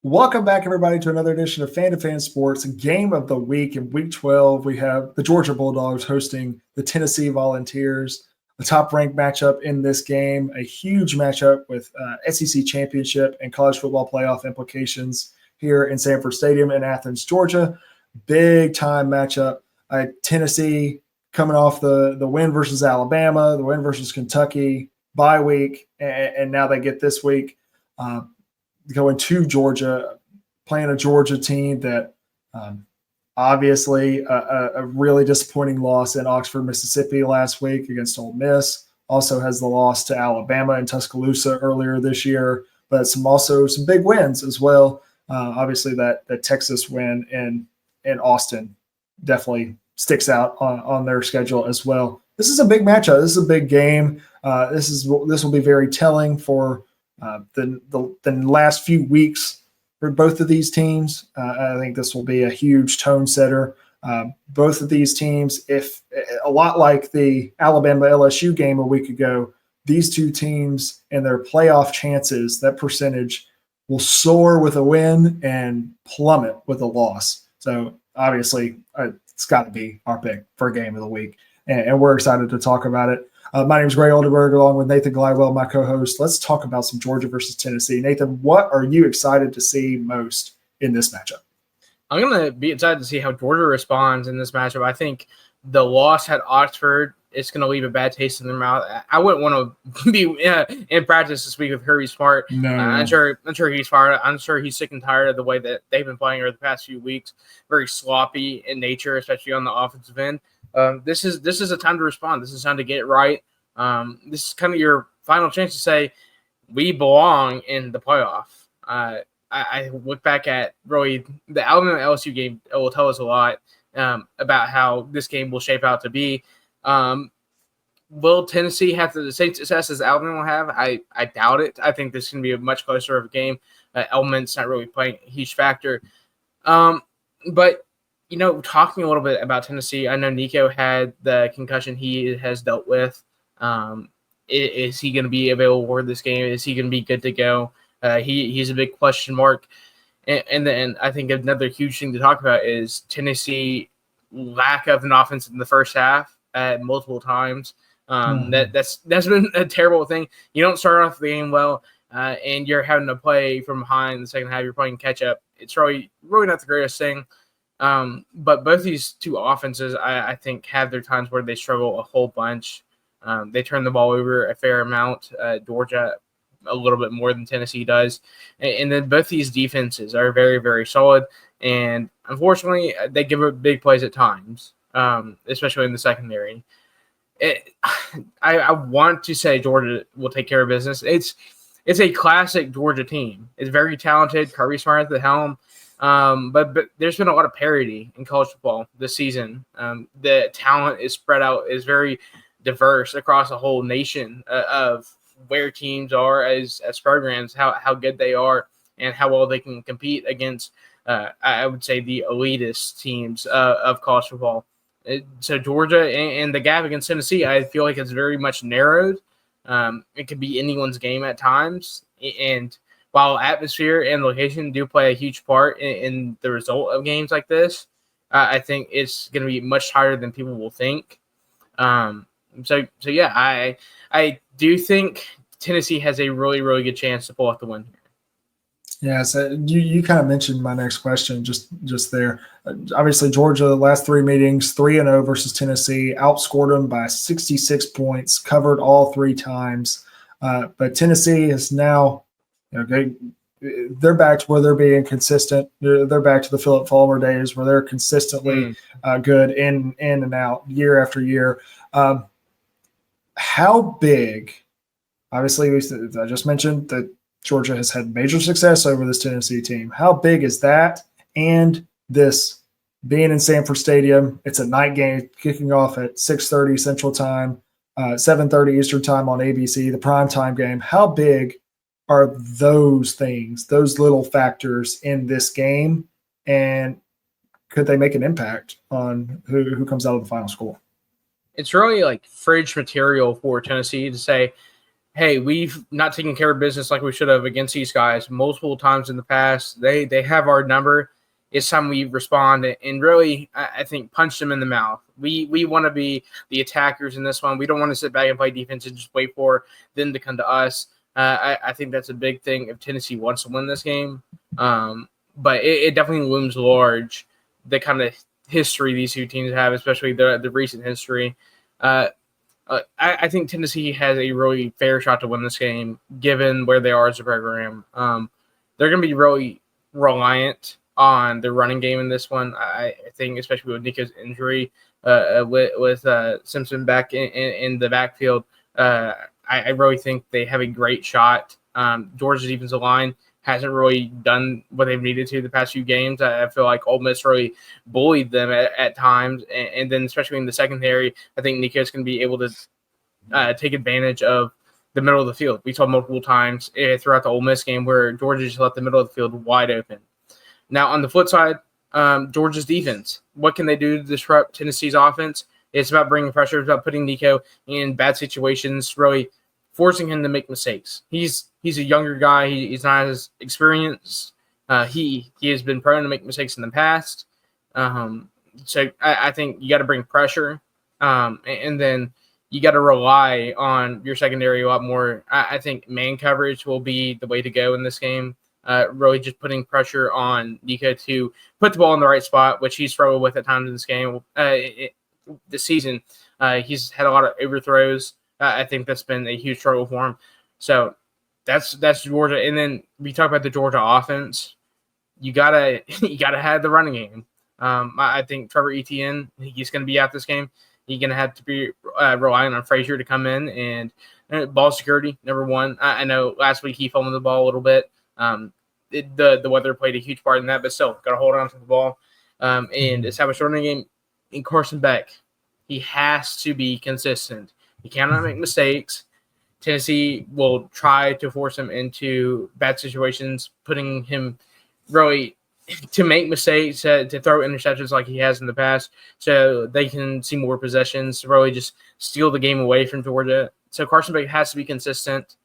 Welcome back, everybody, to another edition of Fan to Fan Sports. Game of the week in Week 12, we have the Georgia Bulldogs hosting the Tennessee Volunteers. A top-ranked matchup in this game, a huge matchup with SEC championship and college football playoff implications here in Sanford Stadium in Athens, Georgia. Big-time matchup. Tennessee coming off the win versus Alabama, the win versus Kentucky, bye week, and now they get this week. Going to Georgia, playing a Georgia team that obviously a really disappointing loss in Oxford, Mississippi last week against Ole Miss. Also has the loss to Alabama and Tuscaloosa earlier this year, but some big wins as well. Obviously, that Texas win in Austin definitely sticks out on their schedule as well. This is a big matchup. This is a big game. This will be very telling for the last few weeks for both of these teams. I think this will be a huge tone setter. Both of these teams, if a lot like the Alabama LSU game a week ago, these two teams and their playoff chances, that percentage will soar with a win and plummet with a loss. So obviously, it's got to be our pick for game of the week, and we're excited to talk about it. My name is Gray Oldenburg, along with Nathan Glidewell, my co-host. Let's talk about some Georgia versus Tennessee. Nathan, what are you excited to see most in this matchup? I'm going to be excited to see how Georgia responds in this matchup. I think the loss at Oxford is going to leave a bad taste in their mouth. I wouldn't want to be in practice this week with Kirby Smart. No. I'm sure he's fired. I'm sure he's sick and tired of the way that they've been playing over the past few weeks. Very sloppy in nature, especially on the offensive end. This is a time to respond. This is time to get it right. This is kind of your final chance to say we belong in the playoff. I look back at really the Alabama LSU game. It will tell us a lot about how this game will shape out to be. Will Tennessee have the same success as Alabama will have? I doubt it. I think this is going to be a much closer of a game. Element's not really playing a huge factor. But talking a little bit about Tennessee, I know Nico had the concussion he has dealt with. Is he going to be available for this game? Is he going to be good to go? He's a big question mark. And then I think another huge thing to talk about is Tennessee lack of an offense in the first half multiple times. That's been a terrible thing. You don't start off the game well, and you're having to play from behind in the second half. You're playing catch up. It's really not the greatest thing. But both these two offenses, I think, have their times where they struggle a whole bunch. They turn the ball over a fair amount. Georgia a little bit more than Tennessee does. And then both these defenses are very, very solid. And unfortunately, they give up big plays at times, especially in the secondary. I want to say Georgia will take care of business. It's a classic Georgia team. It's very talented. Kirby Smart at the helm. But there's been a lot of parity in college football this season. The talent is spread out, is very diverse across a whole nation of where teams are as programs, how good they are, and how well they can compete against, I would say, the elitist teams of college football. So Georgia and the gap against Tennessee, I feel like it's very much narrowed. It could be anyone's game at times. And while atmosphere and location do play a huge part in the result of games like this, I think it's going to be much higher than people will think. So yeah, I do think Tennessee has a really, really good chance to pull off the win here. Yeah, so you kind of mentioned my next question just there. Obviously, Georgia, the last three meetings, 3-0 versus Tennessee, outscored them by 66 points, covered all three times. But Tennessee is now, they're back to where they're being consistent. They're back to the Philip Fulmer days where they're consistently good in and out year after year. How big? Obviously, I just mentioned that Georgia has had major success over this Tennessee team. How big is that? And this being in Sanford Stadium, it's a night game kicking off at 6:30 Central Time, 7:30 Eastern Time on ABC, the primetime game. How big are those things, those little factors in this game? And could they make an impact on who comes out of the final score? It's really like fridge material for Tennessee to say, hey, we've not taken care of business like we should have against these guys multiple times in the past. They have our number. It's time we respond and really, I think, punch them in the mouth. We want to be the attackers in this one. We don't want to sit back and play defense and just wait for them to come to us. I think that's a big thing if Tennessee wants to win this game. But it definitely looms large, the kind of history these two teams have, especially the recent history. I think Tennessee has a really fair shot to win this game, given where they are as a program. They're going to be really reliant on the running game in this one. I think, especially with Nico's injury, with Simpson back in the backfield, I really think they have a great shot. Georgia's defensive line hasn't really done what they've needed to the past few games. I feel like Ole Miss really bullied them at times, and then especially in the secondary, I think Nico's going to be able to take advantage of the middle of the field. We saw multiple times throughout the Ole Miss game where Georgia just left the middle of the field wide open. Now, on the flip side, Georgia's defense. What can they do to disrupt Tennessee's offense? It's about bringing pressure. It's about putting Nico in bad situations, really forcing him to make mistakes. He's a younger guy. He's not as experienced. He has been prone to make mistakes in the past. So I think you got to bring pressure, and then you got to rely on your secondary a lot more. I think man coverage will be the way to go in this game. Really just putting pressure on Nico to put the ball in the right spot, which he's struggled with at times in this game. This season, he's had a lot of overthrows. I think that's been a huge struggle for him. So that's Georgia. And then we talk about the Georgia offense. You gotta have the running game. I think Trevor Etienne, he's going to be out this game. He's going to have to be relying on Frazier to come in and ball security, number one. I know last week he fumbled the ball a little bit. The weather played a huge part in that, but still got to hold on to the ball and establish a running game. In Carson Beck, he has to be consistent. He cannot make mistakes. Tennessee will try to force him into bad situations, putting him really to make mistakes, to throw interceptions like he has in the past, so they can see more possessions, to really just steal the game away from Georgia. So Carson Beck has to be consistent.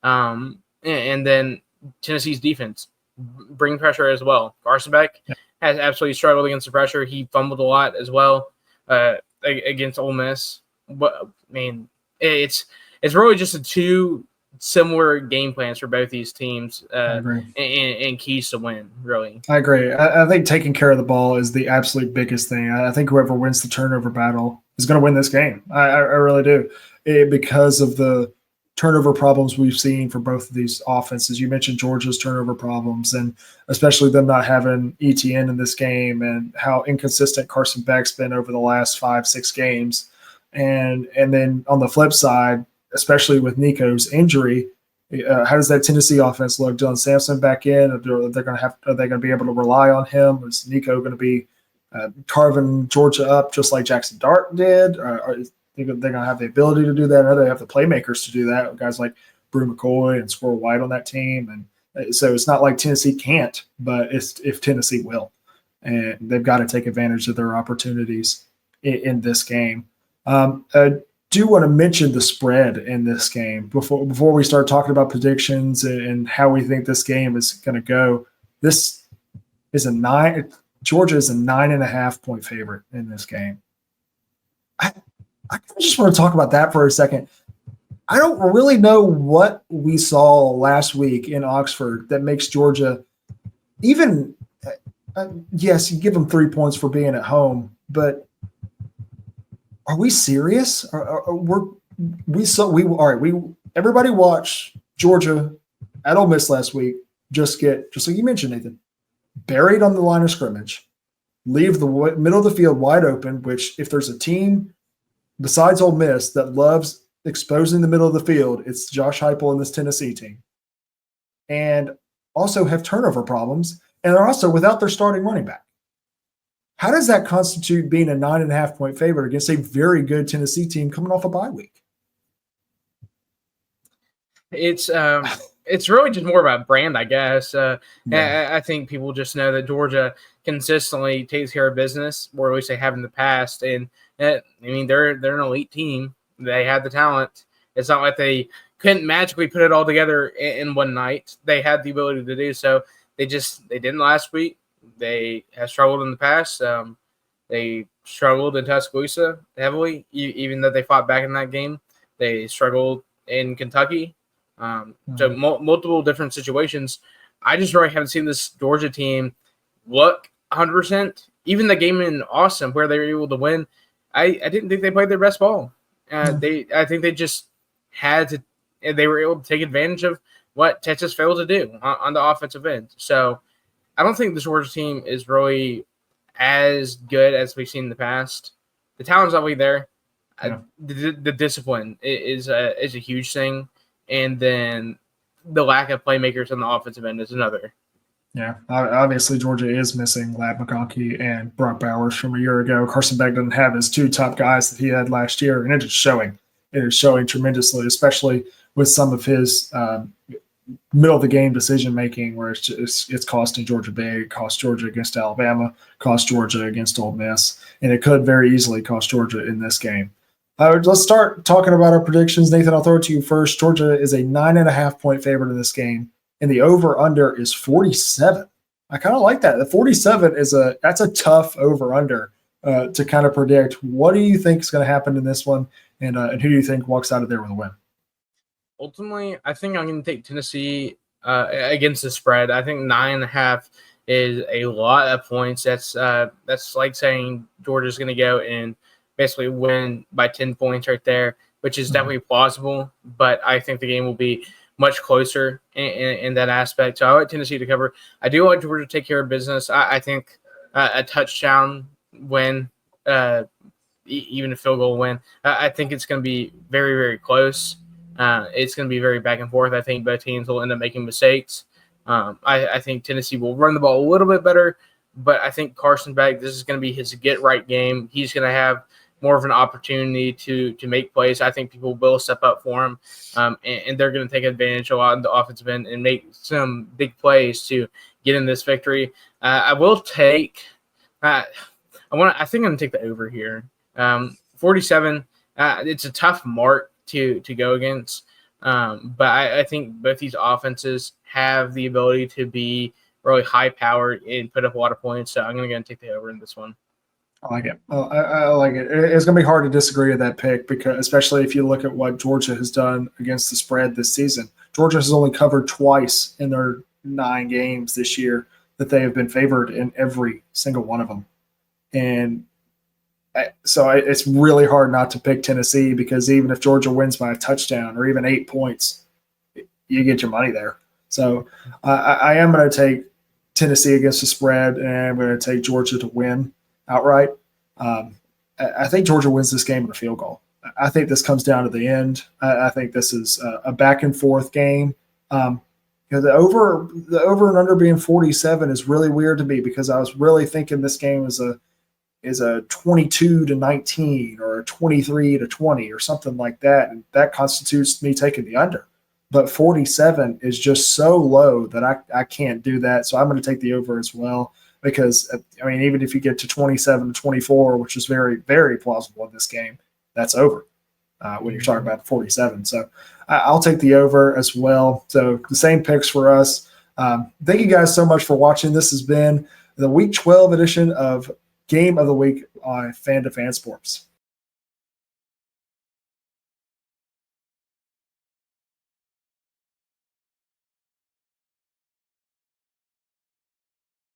And then Tennessee's defense, bring pressure as well. Carson Beck has absolutely struggled against the pressure. He fumbled a lot as well against Ole Miss. But I mean, it's really just two similar game plans for both these teams and keys to win, really. I agree. I think taking care of the ball is the absolute biggest thing. I think whoever wins the turnover battle is going to win this game. I really do. Because of the turnover problems we've seen for both of these offenses. You mentioned Georgia's turnover problems, and especially them not having ETN in this game, and how inconsistent Carson Beck's been over the last 5-6 games. And then on the flip side, especially with Nico's injury, how does that Tennessee offense look? Dylan Sampson back in? Are they going to be able to rely on him? Is Nico going to be carving Georgia up just like Jackson Dart did? They're going to have the ability to do that. I know they have the playmakers to do that. Guys like Brew McCoy and Squirrel White on that team. And so it's not like Tennessee can't, but it's if Tennessee will. And they've got to take advantage of their opportunities in this game. I do want to mention the spread in this game before we start talking about predictions and how we think this game is going to go. This is Georgia is a 9.5 point favorite in this game. I just want to talk about that for a second. I don't really know what we saw last week in Oxford that makes Georgia even yes, you give them 3 points for being at home, but are we serious? Everybody watched Georgia at Ole Miss last week just like you mentioned, Nathan, buried on the line of scrimmage, leave the middle of the field wide open, which if there's a team besides Ole Miss that loves exposing the middle of the field, it's Josh Heupel and this Tennessee team. And also have turnover problems, and they're also without their starting running back. How does that constitute being a 9.5 point favorite against a very good Tennessee team coming off a bye week? It's really just more about brand, I guess. I think people just know that Georgia consistently takes care of business, or at least they have in the past. And I mean, they're an elite team. They have the talent. It's not like they couldn't magically put it all together in one night. They had the ability to do so. They didn't last week. They have struggled in the past. They struggled in Tuscaloosa heavily, even though they fought back in that game. They struggled in Kentucky. So multiple different situations. I just really haven't seen this Georgia team look 100%. Even the game in Austin where they were able to win, I didn't think they played their best ball. I think they just had to. They were able to take advantage of what Texas failed to do on the offensive end. So I don't think the Georgia team is really as good as we've seen in the past. The talent's always there. Yeah. The discipline is a huge thing, and then the lack of playmakers on the offensive end is another. Yeah, obviously Georgia is missing Lab McConkey and Brock Bowers from a year ago. Carson Beck doesn't have his two top guys that he had last year, and it is showing. It is showing tremendously, especially with some of his middle of the game decision making, where it's costing Georgia big, cost Georgia against Alabama, cost Georgia against Ole Miss, and it could very easily cost Georgia in this game. Let's start talking about our predictions. Nathan, I'll throw it to you first. Georgia is a 9.5-point favorite in this game, and the over/under is 47. I kind of like that. The 47 that's a tough over/under to kind of predict. What do you think is going to happen in this one, and who do you think walks out of there with a win? Ultimately, I think I'm going to take Tennessee against the spread. I think 9.5 is a lot of points. That's like saying Georgia's going to go and basically win by 10 points right there, which is definitely plausible. But I think the game will be much closer in that aspect. So I want Tennessee to cover. I do want Georgia to take care of business. I think a touchdown win, even a field goal win, I think it's going to be very, very close. It's going to be very back and forth. I think both teams will end up making mistakes. I think Tennessee will run the ball a little bit better, but I think Carson Beck, this is going to be his get-right game. He's going to have more of an opportunity to make plays. I think people will step up for him, and they're going to take advantage a lot in the offensive end and make some big plays to get in this victory. I will take I think I'm going to take the over here. 47, it's a tough mark to go against, but I think both these offenses have the ability to be really high-powered and put up a lot of points, so I'm going to go and take the over in this one. I like it. Well, I like it. It's going to be hard to disagree with that pick, because especially if you look at what Georgia has done against the spread this season. Georgia has only covered twice in their 9 games this year that they have been favored in every single one of them. And so it's really hard not to pick Tennessee, because even if Georgia wins by a touchdown or even 8 points, you get your money there. So I am going to take Tennessee against the spread, and I'm going to take Georgia to win outright. I think Georgia wins this game in a field goal. I think this comes down to the end. I think this is a back and forth game. The over and under being 47 is really weird to me, because I was really thinking this game is a 22-19 or a 23-20 or something like that, and that constitutes me taking the under. But 47 is just so low that I can't do that. So I'm going to take the over as well, because, I mean, even if you get to 27-24, which is very, very plausible in this game, that's over when you're talking about 47. So I'll take the over as well. So the same picks for us. Thank you guys so much for watching. This has been the Week 12 edition of Game of the Week on Fan to Fan Sports.